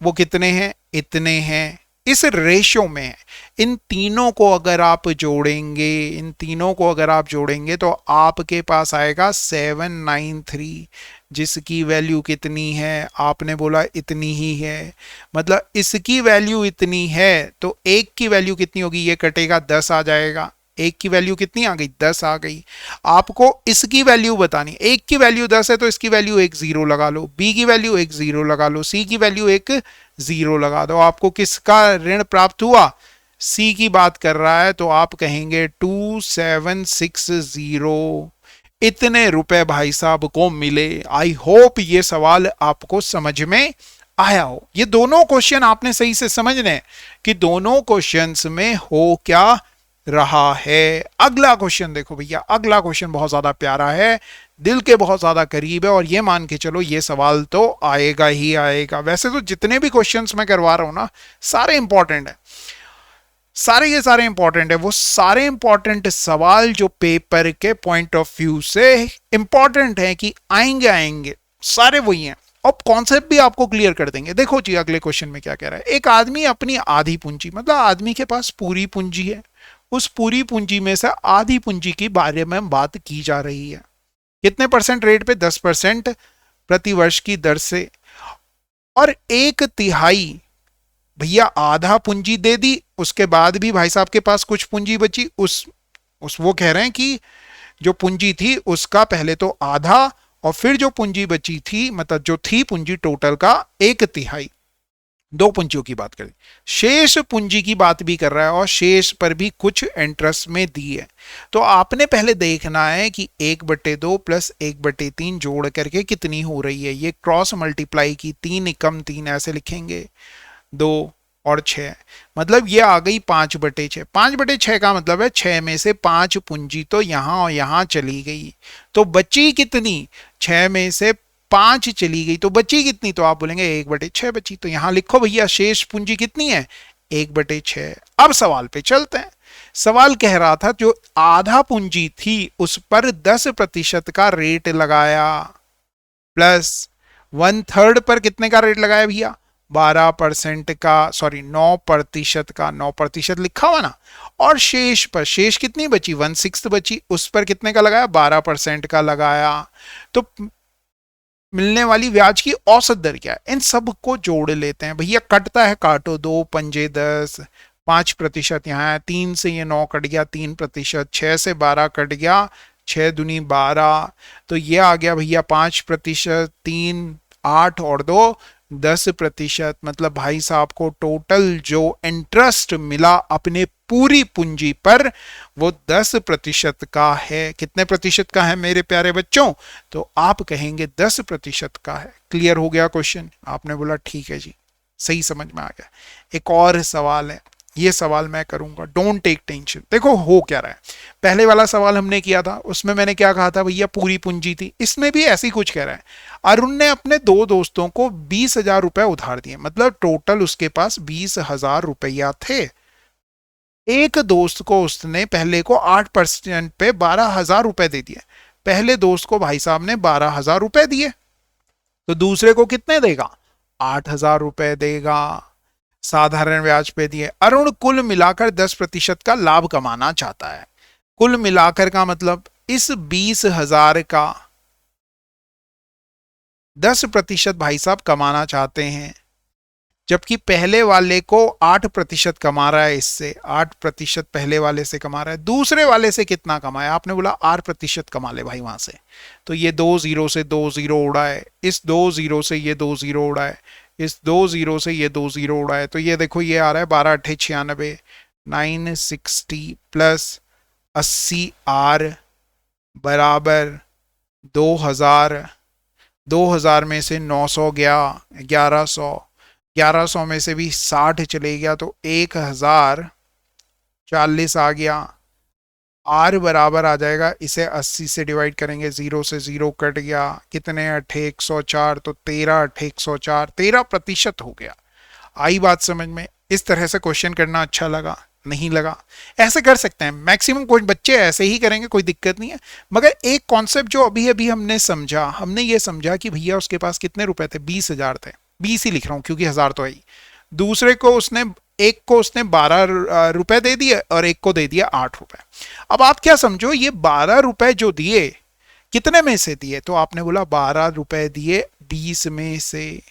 [SPEAKER 1] वो कितने हैं, इतने हैं। इस रेशियो में है। इन तीनों को अगर आप जोड़ेंगे, इन तीनों को अगर आप जोड़ेंगे तो आपके पास आएगा 793, जिसकी वैल्यू कितनी है, आपने बोला इतनी ही है, मतलब इसकी वैल्यू इतनी है तो एक की वैल्यू कितनी होगी, ये कटेगा 10 आ जाएगा। एक की वैल्यू कितनी आ गई, 10 आ गई। आपको इसकी वैल्यू बतानी, एक की वैल्यू 10 है तो इसकी वैल्यू एक जीरो लगा लो, बी की वैल्यू एक जीरो लगा लो, सी की वैल्यू एक जीरो लगा दो। आपको किसका ऋण प्राप्त हुआ, सी की बात कर रहा है, तो आप कहेंगे 2760 इतने रुपए भाई साहब को मिले। आई होप ये सवाल आपको समझ में आया हो। ये दोनों क्वेश्चन आपने सही से समझने कि दोनों क्वेश्चंस में हो क्या रहा है। अगला क्वेश्चन देखो भैया, अगला क्वेश्चन बहुत ज्यादा प्यारा है, दिल के बहुत ज्यादा करीब है, और ये मान के चलो ये सवाल तो आएगा ही आएगा। वैसे तो जितने भी क्वेश्चंस मैं करवा रहा हूं ना, सारे इंपॉर्टेंट है, सारे के सारे इंपॉर्टेंट है। वो सारे इंपॉर्टेंट सवाल जो पेपर के पॉइंट ऑफ व्यू से इंपॉर्टेंट है कि आएंगे आएंगे, सारे वही हैं। अब कॉन्सेप्ट भी आपको क्लियर कर देंगे। देखो जी अगले क्वेश्चन में क्या कह रहा है, एक आदमी अपनी आधी पूंजी, मतलब आदमी के पास पूरी पूंजी है, उस पूरी पूंजी में से आधी पूंजी के बारे में बात की जा रही है। कितने परसेंट रेट पे, 10% प्रति वर्ष की दर से, और एक तिहाई भैया आधा पूंजी दे दी, उसके बाद भी भाई साहब के पास कुछ पूंजी बची, उस वो कह रहे हैं कि जो पूंजी थी उसका पहले तो आधा, और फिर जो पूंजी बची थी, मतलब जो थी पूंजी टोटल का एक तिहाई, दो पूंजियों की बात करें, शेष पूंजी की बात भी कर रहा है, और शेष पर भी कुछ इंटरेस्ट में दी है। तो आपने पहले देखना है कि 1/2 प्लस 1/3 जोड़ करके कितनी हो रही है। ये क्रॉस मल्टीप्लाई की, 3 एकम 3 ऐसे लिखेंगे, 2 और 6, मतलब ये आ गई 5/6। 5/6 का मतलब है 6 में से 5 पूंजी तो यहां और यहां चली गई, तो बची कितनी, 6 में से 5 चली गई तो बची कितनी, तो आप बोलेंगे 1/6 बची। तो यहां लिखो भैया शेष पूंजी कितनी है, 1/6। अब सवाल पे चलते हैं। सवाल कह रहा था जो आधा पूंजी थी उस पर 10% का रेट लगाया, प्लस 1/3 पर कितने का रेट लगाया भैया, 12% का, सॉरी 9% का, 9% लिखा हुआ ना, और शेष पर, शेष कितनी बची, 1/6 बची, उस पर कितने का लगाया, 12% का लगाया। तो मिलने वाली ब्याज की औसत दर क्या है, इन सब को जोड़ लेते हैं भैया। कटता है काटो, 2 पंजे 10, 5% यहाँ है, 3 से ये 9 कट गया, 3%, 6 से 12 कट गया, 6 दूनी 12, तो ये आ गया भैया 5%, 3 8 और 2 10%। मतलब भाई साहब को टोटल जो इंटरेस्ट मिला अपने पूरी पूंजी पर वो 10% का है। कितने प्रतिशत का है मेरे प्यारे बच्चों, तो आप कहेंगे 10% का है। क्लियर हो गया क्वेश्चन, आपने बोला ठीक है जी, सही समझ में आ गया। एक और सवाल है, ये सवाल मैं करूंगा, डोंट टेक टेंशन। देखो हो क्या रहा है, पहले वाला सवाल हमने किया था उसमें मैंने क्या कहा था भैया, पूरी पूंजी थी। इसमें भी ऐसी कुछ कह रहा है, अरुण ने अपने 2 दोस्तों को 20,000 रुपए उधार दिए, मतलब टोटल उसके पास 20,000 रुपया थे। एक दोस्त को उसने पहले को 8% पे 12,000 रुपए दे दिए। पहले दोस्त को भाई साहब ने 12,000 रुपए दिए, तो दूसरे को कितने देगा, 8,000 रुपए देगा, साधारण ब्याज पे दिए। अरुण कुल मिलाकर 10% का लाभ कमाना चाहता है। कुल मिलाकर का मतलब इस 20,000 का 10% भाई साहब कमाना चाहते हैं, जबकि पहले वाले को 8% कमा रहा है, इससे 8% पहले वाले से कमा रहा है। दूसरे वाले से कितना कमाया, आपने बोला 8% कमा ले भाई वहां से, तो ये 2 0 से 2 0 उड़ा है, इस 2 0 से ये 2 0 उड़ा है, इस 2 0 से ये 2 0 उड़ा है, तो ये देखो ये आ रहा है 12 8 96, 960 प्लस 80 आर बराबर 2000। 2000 में से 900 गया, 1100 में से भी 60 चले गया, तो 1040 आ गया। आर बराबर आ जाएगा, इसे 80 से डिवाइड करेंगे, 0 से 0 कट गया, कितने 8 104, तो 13 8 104, 13% हो गया। आई बात समझ में। इस तरह से क्वेश्चन करना अच्छा लगा, नहीं लगा, ऐसे कर सकते हैं, मैक्सिमम कुछ बच्चे ऐसे ही करेंगे, कोई दिक्कत नहीं है। मगर एक कॉन्सेप्ट जो अभी अभी हमने समझा, हमने ये समझा कि भैया उसके पास कितने रुपए थे, 20,000 थे, 20 ही लिख रहा हूं क्योंकि 1000 तो है ही। दूसरे को उसने एक को उसने 12 रुपए दे दिए और एक को दे दिया 8 रुपए। अब आप क्या समझो, ये 12 रुपए जो दिए कितने में से दिए, तो आपने बोला 12 रुपए दिए 20 में से,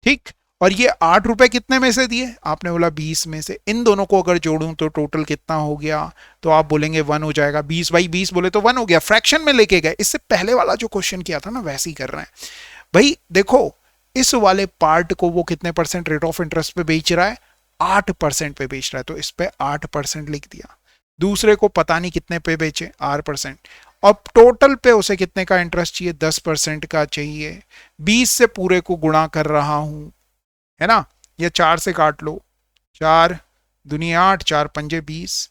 [SPEAKER 1] ठीक। और ये 8 रुपए कितने में से दिए, आपने बोला 20 में से। इन दोनों को अगर जोड़ूं तो टोटल कितना हो गया, तो आप बोलेंगे 1 हो जाएगा। 20 बाई 20 बोले तो 1 हो गया, फ्रैक्शन में लेके गए। इससे पहले वाला जो क्वेश्चन किया था ना वैसे ही कर रहे हैं भाई। देखो इस वाले पार्ट को वो कितने परसेंट रेट ऑफ इंटरेस्ट पे बेच रहा है, 8% पे बेच रहा है, तो इस पे 8% लिख दिया। दूसरे को पता नहीं कितने पे बेचे, 8%। और टोटल पे उसे कितने का इंटरेस्ट चाहिए, 10% का चाहिए। 20 से पूरे को गुणा कर रहा हूं, है ना, ये 4 से काट लो, 4 दूनी 8, 4 पंजे 20,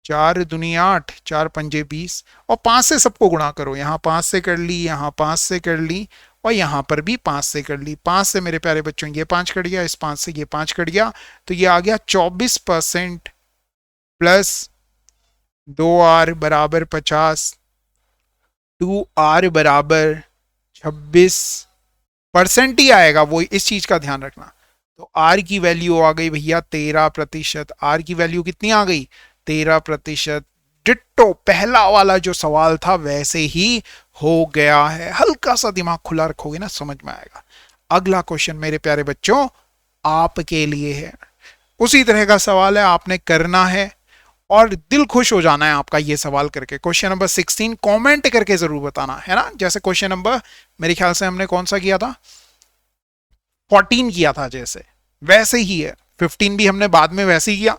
[SPEAKER 1] 4 दूनी 8, 4 पंजे 20, और 5 से सबको गुणा करो। यहाँ 5 से कर ली, यहाँ 5 से कर ली, और यहाँ पर भी 5 से कर ली। 5 से मेरे प्यारे बच्चों ये 5 कट गया, इस 5 से ये 5 कट गया, तो ये आ गया 24% प्लस 2R बराबर 50, 2R बराबर 26% ही आएगा, वो इस चीज का ध्यान रखना। तो R की वैल्यू आ गई भैया 13%। R की वैल्यू कितनी आ गई, 13%। डिट्टो पहला वाला जो सवाल था वैसे ही हो गया है। हल्का सा दिमाग खुला रखोगे ना, समझ में आएगा। अगला क्वेश्चन मेरे प्यारे बच्चों आपके लिए है, उसी तरह का सवाल है, आपने करना है और दिल खुश हो जाना है आपका ये सवाल करके। क्वेश्चन नंबर 16 कमेंट करके जरूर बताना, है ना। जैसे क्वेश्चन नंबर मेरे ख्याल से हमने कौन सा किया था, 14 किया था, जैसे वैसे ही है। 15 भी हमने बाद में वैसे ही किया।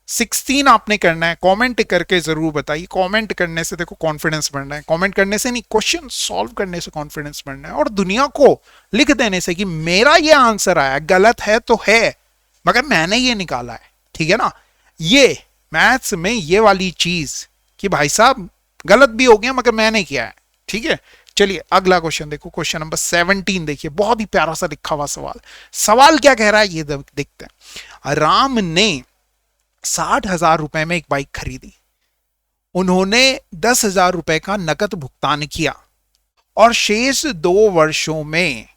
[SPEAKER 1] 16 आपने करना है, कमेंट करके जरूर बताइए। कमेंट करने से देखो कॉन्फिडेंस बढ़ना है, कमेंट करने से नहीं, क्वेश्चन सॉल्व करने से कॉन्फिडेंस बढ़ना है, और दुनिया को लिख देने से कि मेरा ये आंसर आया, गलत है तो है मगर मैंने ये निकाला है, ठीक है ना। ये मैथ्स में ये वाली चीज कि भाई साहब गलत भी हो गया मगर मैंने किया है, ठीक है। चलिए अगला क्वेश्चन देखो, क्वेश्चन नंबर 17 देखिए, बहुत ही प्यारा सा लिखा हुआ सवाल। सवाल क्या कह रहा है ये देखते हैं। राम ने 60,000 रुपए में एक बाइक खरीदी, उन्होंने 10,000 रुपए का नकद भुगतान किया और शेष 2 वर्षों में,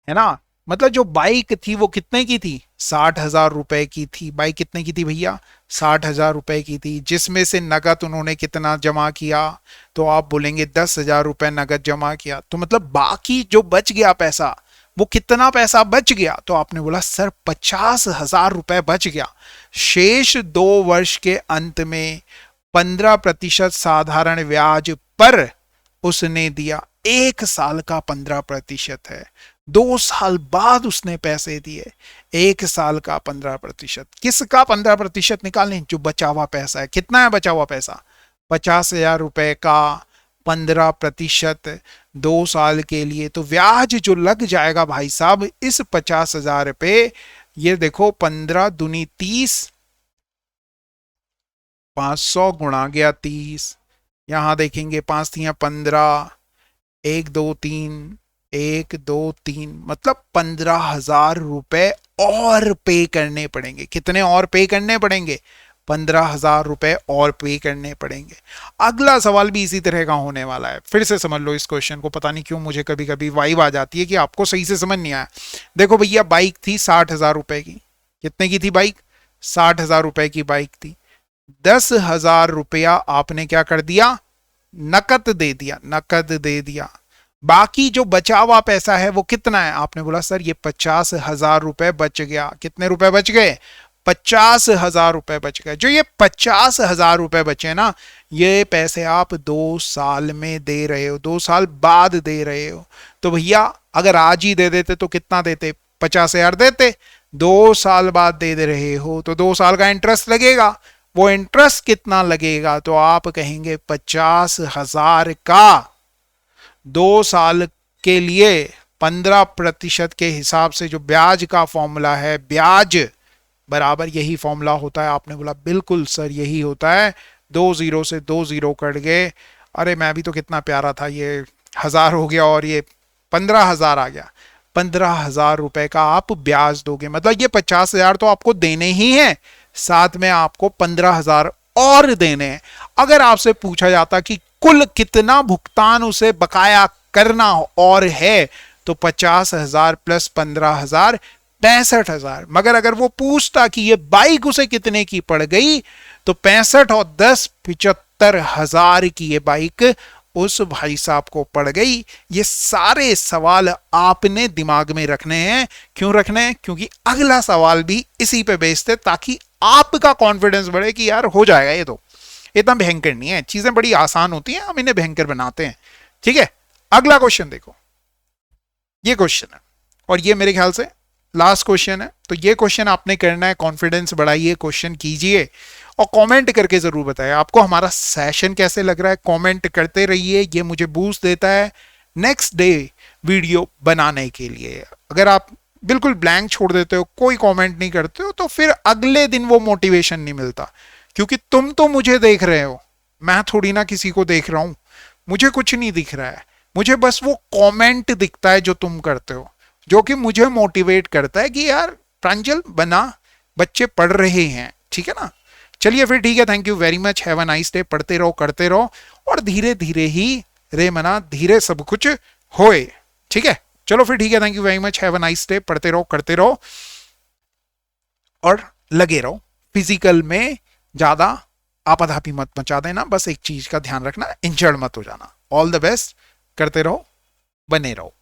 [SPEAKER 1] है ना, मतलब जो बाइक थी वो कितने की थी, 60,000 रुपए की थी। बाइक कितने की थी भैया, 60,000 रुपए की थी, जिसमें से नकद उन्होंने कितना जमा किया, तो आप बोलेंगे 10,000 रुपए नकद जमा किया। तो मतलब बाकी जो बच गया पैसा, वो कितना पैसा बच गया, तो आपने बोला सर 50,000 रुपए बच गया। शेष 2 वर्ष के अंत में 15% साधारण ब्याज पर उसने दिया। 1 साल का 15% है, 2 साल बाद उसने पैसे दिए। 1 साल का 15%, किसका 15% निकालें, जो बचा हुआ पैसा है। कितना है बचा हुआ पैसा, 50,000 रुपए का 15% 2 साल के लिए। तो ब्याज जो लग जाएगा भाई साहब इस 50,000 पे, ये देखो 15 दूनी 30, 500 गुणा गया 30, यहां देखेंगे 5 तियां 15, 1 2 3, 1 2 3, मतलब 15,000 रुपए और पे करने पड़ेंगे। कितने और पे करने पड़ेंगे, 15,000 रुपए और पे करने पड़ेंगे। अगला सवाल भी इसी तरह का होने वाला है, फिर से समझ लो इस क्वेश्चन को। पता नहीं क्यों मुझे कभी कभी वाइब आ जाती है कि आपको सही से समझ नहीं आया। देखो भैया बाइक थी 60,000 रुपए की, कितने की थी बाइक, 60,000 रुपए की बाइक थी। 10,000 रुपया आपने क्या कर दिया, नकद दे दिया, नकद दे दिया। बाकी जो बचा हुआ पैसा है वो कितना है, आपने बोला सर ये 50,000 रुपए बच गया। कितने रुपए बच गए, 50,000 रुपए बच गए। जो ये 50,000 रुपए बचे ना, ये पैसे आप 2 साल में दे रहे हो, 2 साल बाद दे रहे हो। तो भैया अगर आज ही दे देते तो कितना देते, 50,000 देते। 2 साल बाद दे रहे हो तो 2 साल का इंटरेस्ट लगेगा। वो इंटरेस्ट कितना लगेगा, तो आप कहेंगे 50,000 का 2 साल के लिए 15% के हिसाब से जो ब्याज का फॉर्मूला है, ब्याज बराबर यही फॉर्मूला होता है। आपने बोला बिल्कुल सर यही होता है। 2 जीरो से 2 जीरो कट गए। अरे मैं भी तो कितना प्यारा था, ये 1000 हो गया और ये 15,000 आ गया। 15,000 रुपए का आप ब्याज दोगे, मतलब ये 50,000 तो आपको देने ही है, साथ में आपको 15,000 और देने हैं। अगर आपसे पूछा जाता कि कुल कितना भुगतान उसे बकाया करना और है, तो 50,000 प्लस 15,000 65,000। मगर अगर वो पूछता कि ये बाइक उसे कितने की पड़ गई, तो 65 और 10 75,000 की ये बाइक उस भाई साहब को पड़ गई। ये सारे सवाल आपने दिमाग में रखने हैं। क्यों रखने हैं? क्योंकि अगला सवाल भी इसी पे बेस्ड है, ताकि आपका कॉन्फिडेंस बढ़े कि यार हो जाएगा, ये तो इतना भयंकर नहीं है, चीजें बड़ी आसान होती हैं, हम इन्हें भयंकर बनाते हैं। ठीक है, अगला क्वेश्चन देखो, ये क्वेश्चन है और ये मेरे ख्याल से लास्ट क्वेश्चन है। तो ये क्वेश्चन आपने करना है, कॉन्फिडेंस बढ़ाइए, क्वेश्चन कीजिए और कमेंट करके जरूर बताएं आपको हमारा सेशन कैसे लग रहा है। कमेंट करते रहिए, ये मुझे बूस्ट देता है नेक्स्ट डे वीडियो बनाने के लिए। अगर आप बिल्कुल ब्लैंक छोड़ देते हो, कोई कमेंट नहीं करते हो, तो फिर अगले दिन वो मोटिवेशन नहीं मिलता। क्योंकि तुम तो मुझे देख रहे हो, मैं थोड़ी ना किसी को देख रहा हूं, मुझे कुछ नहीं दिख रहा है, मुझे बस वो कमेंट दिखता है जो तुम करते हो, जो कि मुझे मोटिवेट करता है कि यार प्रांजल बना, बच्चे पढ़ रहे हैं। ठीक है ना, चलिए फिर ठीक है, thank you very much, have a nice day. पढ़ते रहो, करते रहो और धीरे धीरे ही रे मना धीरे सब कुछ होए। ठीक है, चलो फिर ठीक है, thank you very much, have a nice day. पढ़ते रहो, करते रहो और लगे रहो। फिजिकल में ज्यादा आपाधापी मत मचा देना, बस एक चीज का ध्यान रखना, इंजर्ड मत हो जाना। ऑल द बेस्ट, करते रहो, बने रहो।